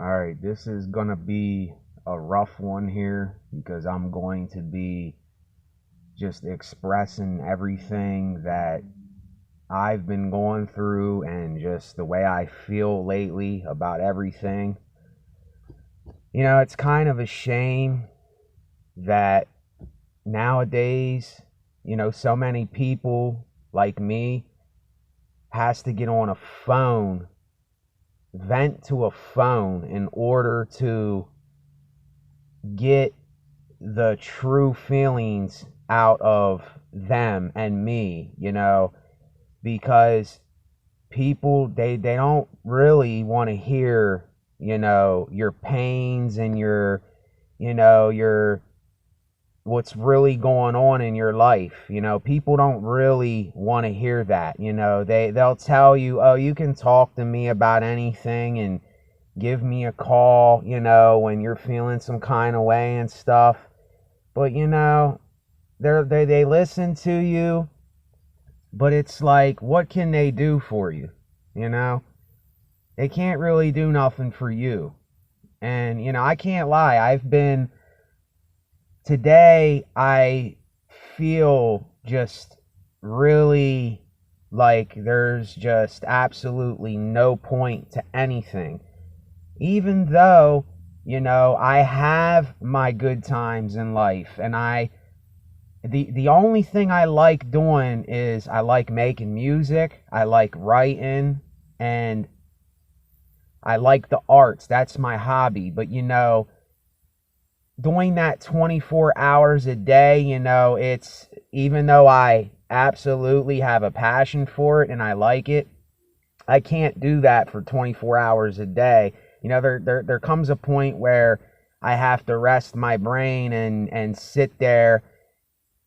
All right, this is gonna be a rough one here because I'm going to be just expressing everything that I've been going through and just the way I feel lately about everything. It's kind of a shame that nowadays, so many people like me has to get on a phone, vent to a phone in order to get the true feelings out of them and me, because people they don't really want to hear, your pains and your what's really going on in your life. People don't really want to hear that. They'll tell you, "Oh, you can talk to me about anything and give me a call, when you're feeling some kind of way and stuff." But they listen to you, but it's like, what can they do for you? You know, they can't really do nothing for you. And I can't lie. I've been today. I feel just really like there's just absolutely no point to anything, even though I have my good times in life, and the only thing I like doing is I like making music, I like writing, and I like the arts. That's my hobby. But doing that 24 hours a day, it's, even though I absolutely have a passion for it and I like it, I can't do that for 24 hours a day. There comes a point where I have to rest my brain and sit there.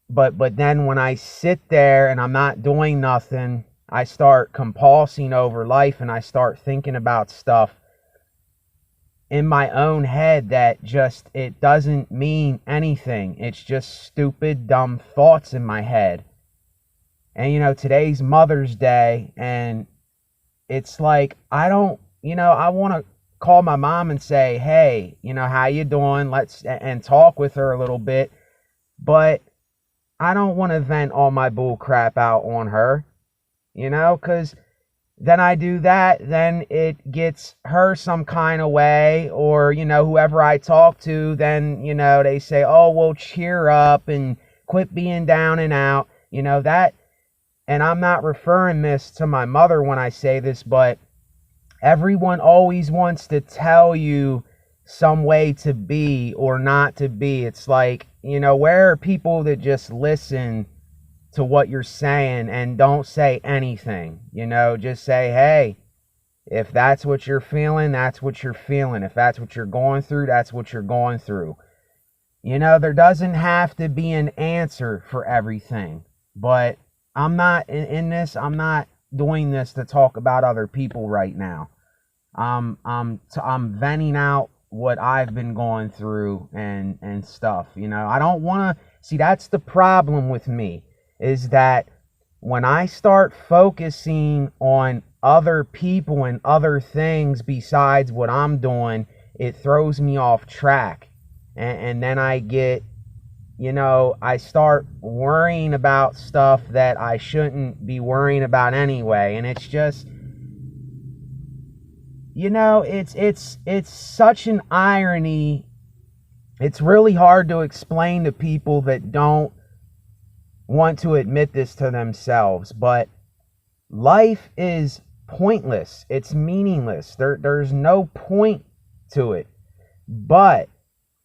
But then when I sit there and I'm not doing nothing, I start compulsing over life and I start thinking about stuff in my own head that just, it doesn't mean anything. It's just stupid, dumb thoughts in my head. And today's Mother's Day, and it's like, I want to call my mom and say, "Hey, how you doing? Let's," and talk with her a little bit. But I don't want to vent all my bull crap out on her, because then I do that, then it gets her some kind of way, or whoever I talk to, then they say, "Oh, well, cheer up and quit being down and out," that. And I'm not referring this to my mother when I say this, but everyone always wants to tell you some way to be or not to be. It's like, where are people that just listen to what you're saying and don't say anything? Just say, "Hey, if that's what you're feeling, that's what you're feeling. If that's what you're going through, that's what you're going through." There doesn't have to be an answer for everything. But I'm not in this, I'm not doing this to talk about other people right now. I'm venting out what I've been going through and stuff. I don't want to see. That's the problem with me, is that when I start focusing on other people and other things besides what I'm doing, it throws me off track, and then I get, I start worrying about stuff that I shouldn't be worrying about anyway. And it's just, it's such an irony. It's really hard to explain to people that don't want to admit this to themselves, but life is pointless. It's meaningless. There's no point to it. But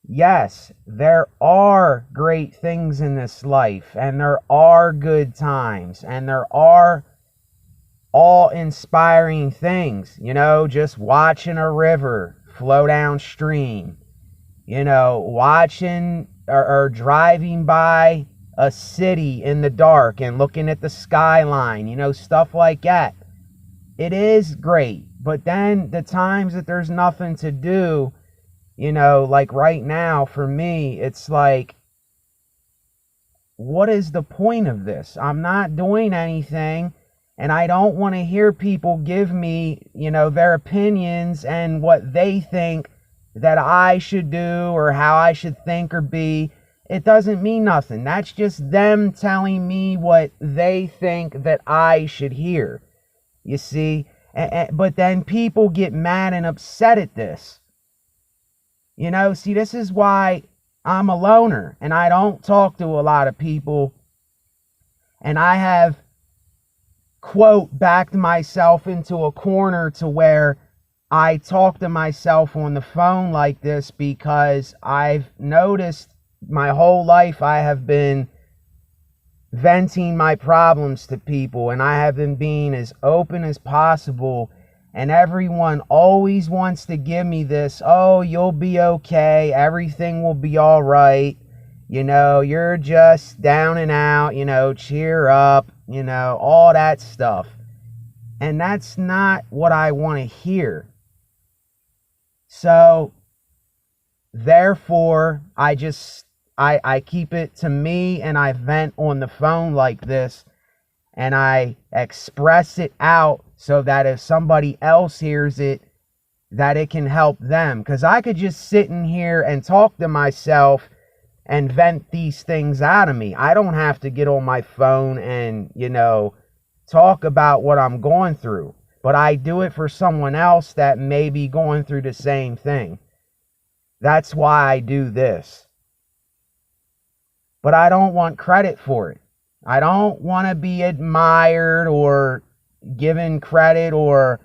yes, there are great things in this life, and there are good times, and there are all inspiring things. Just watching a river flow downstream, watching or driving by a city in the dark and looking at the skyline, stuff like that. It is great. But then the times that there's nothing to do, like right now for me, it's like, what is the point of this? I'm not doing anything. And I don't want to hear people give me, their opinions and what they think that I should do or how I should think or be. It doesn't mean nothing. That's just them telling me what they think that I should hear. You see? But then people get mad and upset at this. See, this is why I'm a loner and I don't talk to a lot of people. And I have, quote, backed myself into a corner to where I talk to myself on the phone like this because I've noticed my whole life I have been venting my problems to people, and I have been being as open as possible, and everyone always wants to give me this, oh, you'll be okay, everything will be all right, you're just down and out, cheer up, all that stuff. And that's not what I want to hear. So therefore I keep it to me, and I vent on the phone like this, and I express it out so that if somebody else hears it, that it can help them. Because I could just sit in here and talk to myself and vent these things out of me. I don't have to get on my phone and, talk about what I'm going through. But I do it for someone else that may be going through the same thing. That's why I do this. But I don't want credit for it. I don't want to be admired or given credit or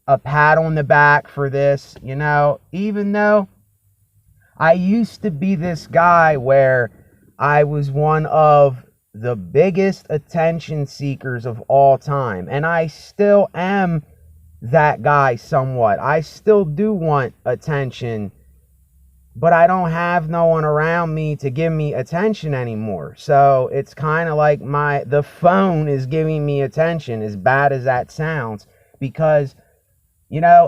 a pat on the back for this, even though I used to be this guy where I was one of the biggest attention seekers of all time. And I still am that guy somewhat. I still do want attention, but I don't have no one around me to give me attention anymore. So it's kind of like the phone is giving me attention, as bad as that sounds, because,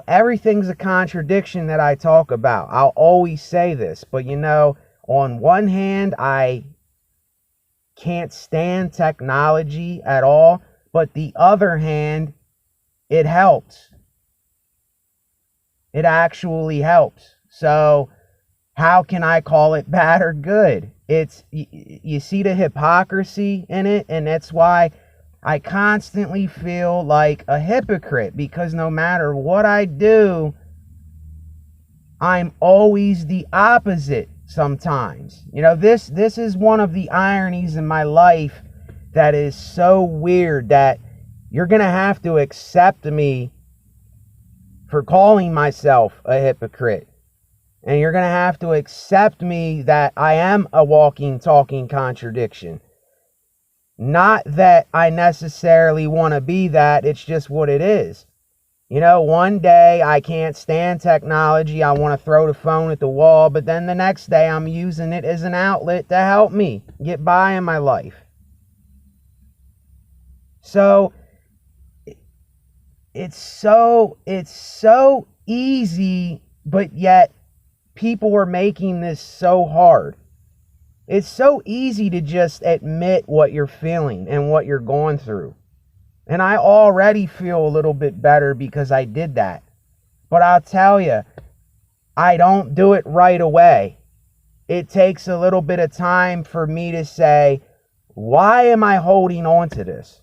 everything's a contradiction that I talk about. I'll always say this, but on one hand, I can't stand technology at all, but the other hand, it helps. It actually helps. So how can I call it bad or good? You see the hypocrisy in it, and that's why I constantly feel like a hypocrite, because no matter what I do, I'm always the opposite sometimes. This is one of the ironies in my life that is so weird, that you're going to have to accept me for calling myself a hypocrite. And you're going to have to accept me that I am a walking, talking contradiction. Not that I necessarily want to be that, it's just what it is. One day I can't stand technology, I want to throw the phone at the wall, but then the next day I'm using it as an outlet to help me get by in my life. So it's so easy, but yet people are making this so hard. It's so easy to just admit what you're feeling and what you're going through. And I already feel a little bit better because I did that. But I'll tell you, I don't do it right away. It takes a little bit of time for me to say, why am I holding on to this?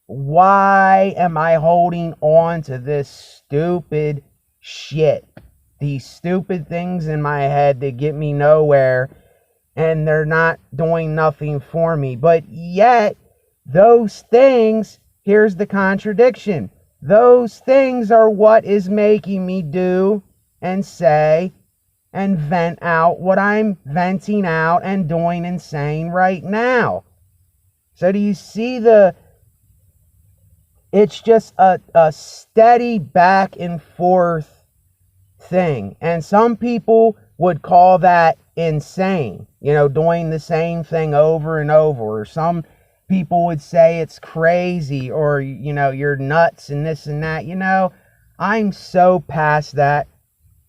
Why am I holding on to this stupid shit? These stupid things in my head that get me nowhere, and they're not doing nothing for me. But yet, those things, here's the contradiction. Those things are what is making me do and say and vent out what I'm venting out and doing and saying right now. So do you see it's just a steady back and forth thing. And some people would call that insane, doing the same thing over and over. Or some people would say it's crazy, or, you're nuts and this and that. I'm so past that.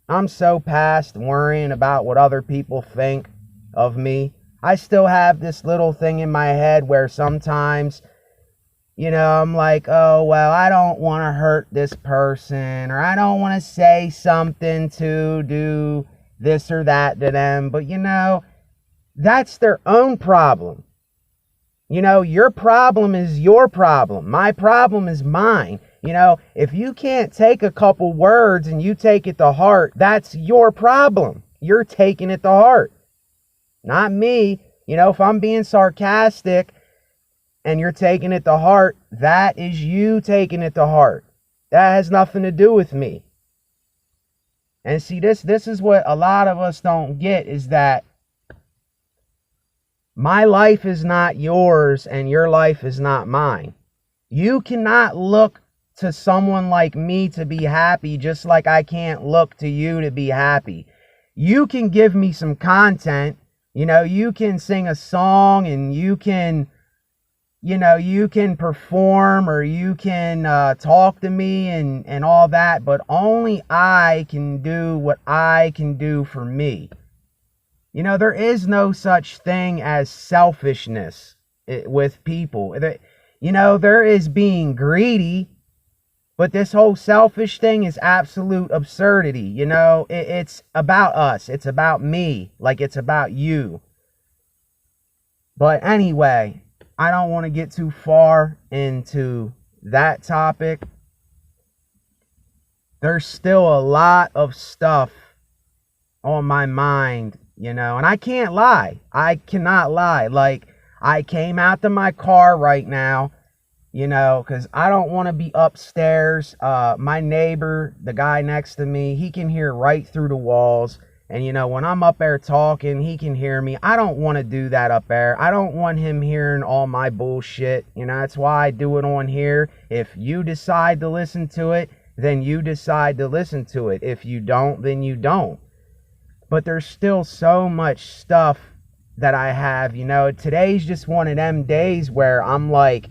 I'm so past worrying about what other people think of me. I still have this little thing in my head where sometimes You know, I'm like, oh, well, I don't want to hurt this person, or I don't want to say something to do this or that to them. But, you know, that's their own problem. You know, your problem is your problem. My problem is mine. You know, if you can't take a couple words and you take it to heart, that's your problem. You're taking it to heart, not me. You know, if I'm being sarcastic and you're taking it to heart, that is you taking it to heart. That has nothing to do with me. And see, this is what a lot of us don't get, is that my life is not yours and your life is not mine. You cannot look to someone like me to be happy, just like I can't look to you to be happy. You can give me some content. You know, you can sing a song, and you can, you know, you can perform, or you can talk to me and all that, but only I can do what I can do for me. You know, there is no such thing as selfishness with people. You know, there is being greedy, but this whole selfish thing is absolute absurdity. You know, it's about us. It's about me, like it's about you. But anyway, I don't want to get too far into that topic. There's still a lot of stuff on my mind, you know, and I can't lie. I cannot lie. Like, I came out to my car right now, you know, because I don't want to be upstairs. My neighbor, the guy next to me, he can hear right through the walls. And, you know, when I'm up there talking, he can hear me. I don't want to do that up there. I don't want him hearing all my bullshit. You know, that's why I do it on here. If you decide to listen to it, then you decide to listen to it. If you don't, then you don't. But there's still so much stuff that I have. You know, today's just one of them days where I'm like,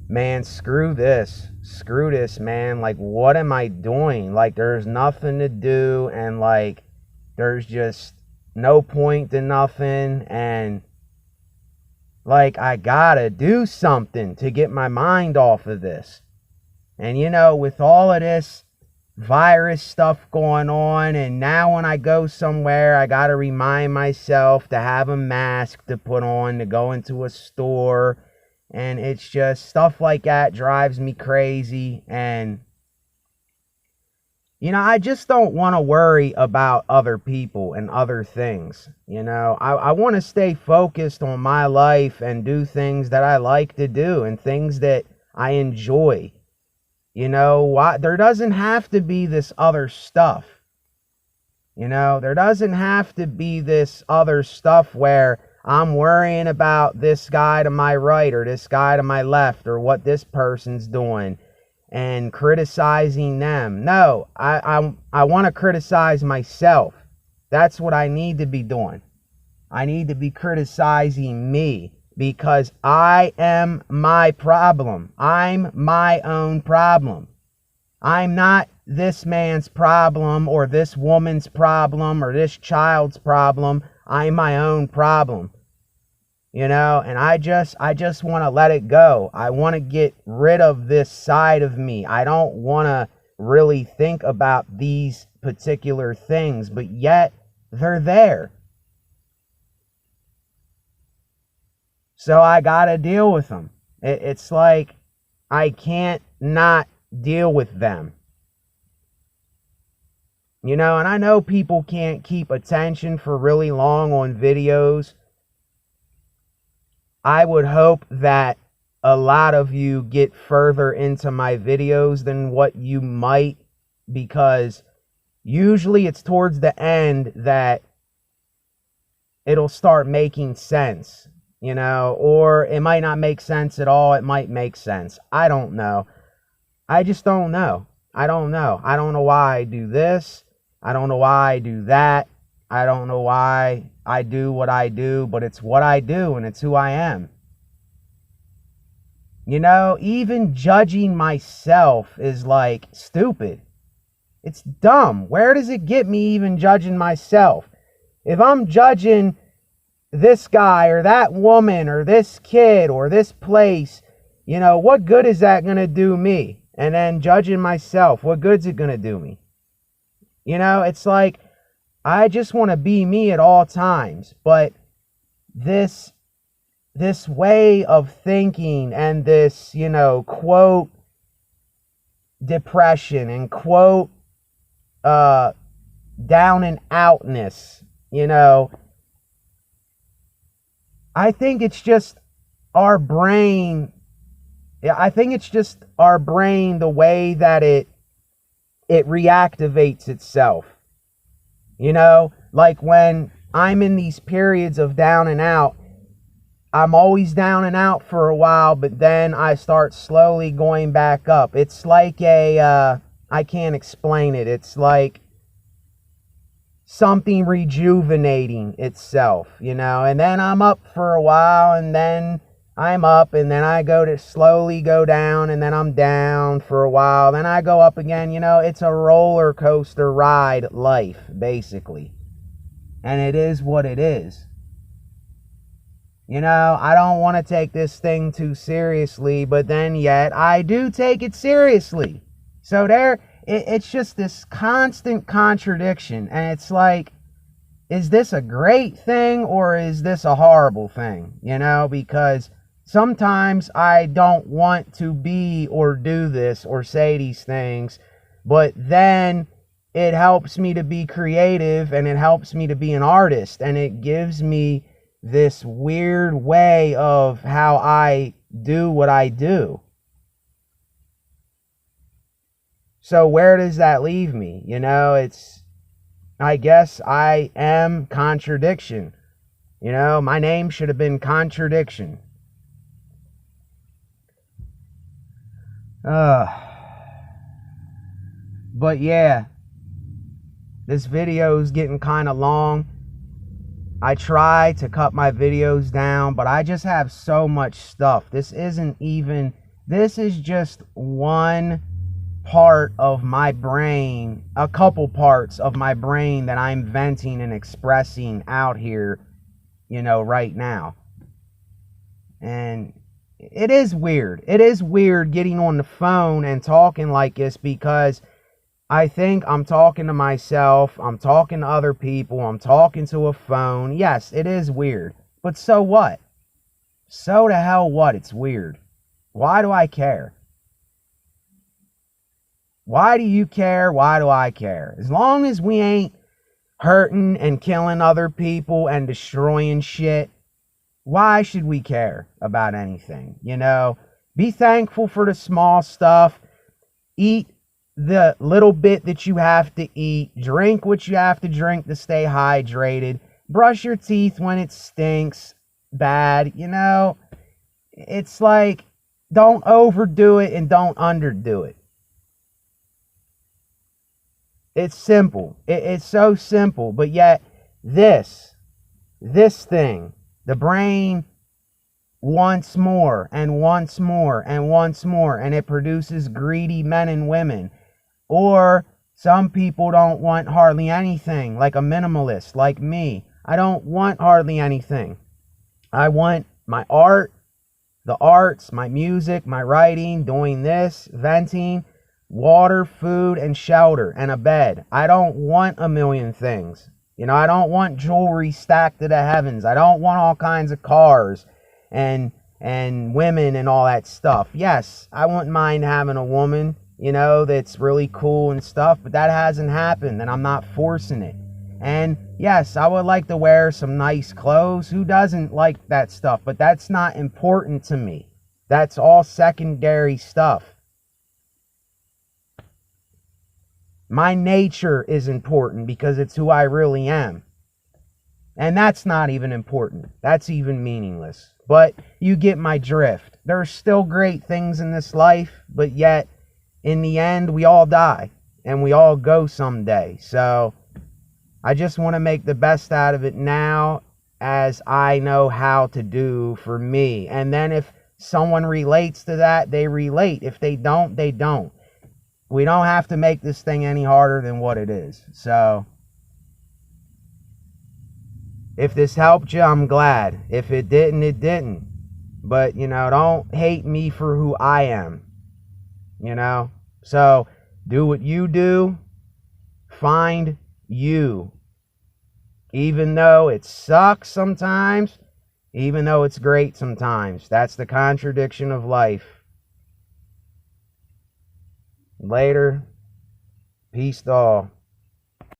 man, screw this. Screw this, man. Like, what am I doing? Like, there's nothing to do, and like, there's just no point to nothing, and like, I gotta do something to get my mind off of this. And you know, with all of this virus stuff going on, and now when I go somewhere, I gotta remind myself to have a mask to put on to go into a store, and it's just stuff like that drives me crazy. And you know, I just don't want to worry about other people and other things. You know, I want to stay focused on my life and do things that I like to do and things that I enjoy. You know, why there doesn't have to be this other stuff. You know, there doesn't have to be this other stuff where I'm worrying about this guy to my right or this guy to my left or what this person's doing and criticizing them. No, I want to criticize myself. That's what I need to be doing. I need to be criticizing me, because I am my problem. I'm my own problem. I'm not this man's problem or this woman's problem or this child's problem. I'm my own problem. You know, and I just want to let it go. I want to get rid of this side of me. I don't want to really think about these particular things, but yet they're there. So I got to deal with them. It's like I can't not deal with them. You know, and I know people can't keep attention for really long on videos. I would hope that a lot of you get further into my videos than what you might, because usually it's towards the end that it'll start making sense, you know, or it might not make sense at all. It might make sense. I don't know. I just don't know. I don't know. I don't know why I do this. I don't know why I do that. I don't know why I do what I do, but it's what I do and it's who I am. You know, even judging myself is like stupid. It's dumb. Where does it get me even judging myself? If I'm judging this guy or that woman or this kid or this place, You know, what good is that going to do me? And then judging myself, what good's it going to do me? You know, it's like, I just want to be me at all times. But this way of thinking and this, you know, quote, depression and quote, down and outness, you know, I think it's just our brain. I think it's just our brain, the way that it reactivates itself. You know, like when I'm in these periods of down and out, I'm always down and out for a while, but then I start slowly going back up. It's like I can't explain it. It's like something rejuvenating itself, you know, and then I'm up for a while, and then I'm up, and then I go to slowly go down, and then I'm down for a while, then I go up again. You know, it's a roller coaster ride life, basically. And it is what it is. You know, I don't want to take this thing too seriously, but then yet I do take it seriously. So it's just this constant contradiction. And it's like, is this a great thing or is this a horrible thing? You know, because sometimes I don't want to be or do this or say these things, but then it helps me to be creative, and it helps me to be an artist, and it gives me this weird way of how I do what I do. So where does that leave me? You know, I guess I am contradiction. You know, my name should have been Contradiction. But yeah, this video is getting kind of long. I try to cut my videos down, but I just have so much stuff. This is just one part of my brain, a couple parts of my brain that I'm venting and expressing out here, you know, right now. And it is weird. It is weird getting on the phone and talking like this, because I think I'm talking to myself, I'm talking to other people, I'm talking to a phone. Yes, it is weird. But so what? So the hell what? It's weird. Why do I care? Why do you care? Why do I care? As long as we ain't hurting and killing other people and destroying shit, why should we care about anything? You know, be thankful for the small stuff. Eat the little bit that you have to eat. Drink what you have to drink to stay hydrated. Brush your teeth when it stinks bad. You know, it's like, don't overdo it and don't underdo it. It's simple. It's so simple. But yet this thing, the brain wants more and wants more and wants more, and it produces greedy men and women. Or some people don't want hardly anything, like a minimalist like me. I don't want hardly anything. I want my art, the arts, my music, my writing, doing this, venting, water, food, and shelter, and a bed. I don't want a million things. You know, I don't want jewelry stacked to the heavens. I don't want all kinds of cars and women and all that stuff. Yes, I wouldn't mind having a woman, you know, that's really cool and stuff, but that hasn't happened, and I'm not forcing it. And yes, I would like to wear some nice clothes. Who doesn't like that stuff? But that's not important to me. That's all secondary stuff. My nature is important because it's who I really am. And that's not even important. That's even meaningless. But you get my drift. There's still great things in this life, but yet, in the end, we all die. And we all go someday. So, I just want to make the best out of it now, as I know how to do for me. And then if someone relates to that, they relate. If they don't, they don't. We don't have to make this thing any harder than what it is. So, if this helped you, I'm glad. If it didn't, it didn't. But, don't hate me for who I am. So do what you do. Find you. Even though it sucks sometimes, even though it's great sometimes. That's the contradiction of life. Later. Peace to all.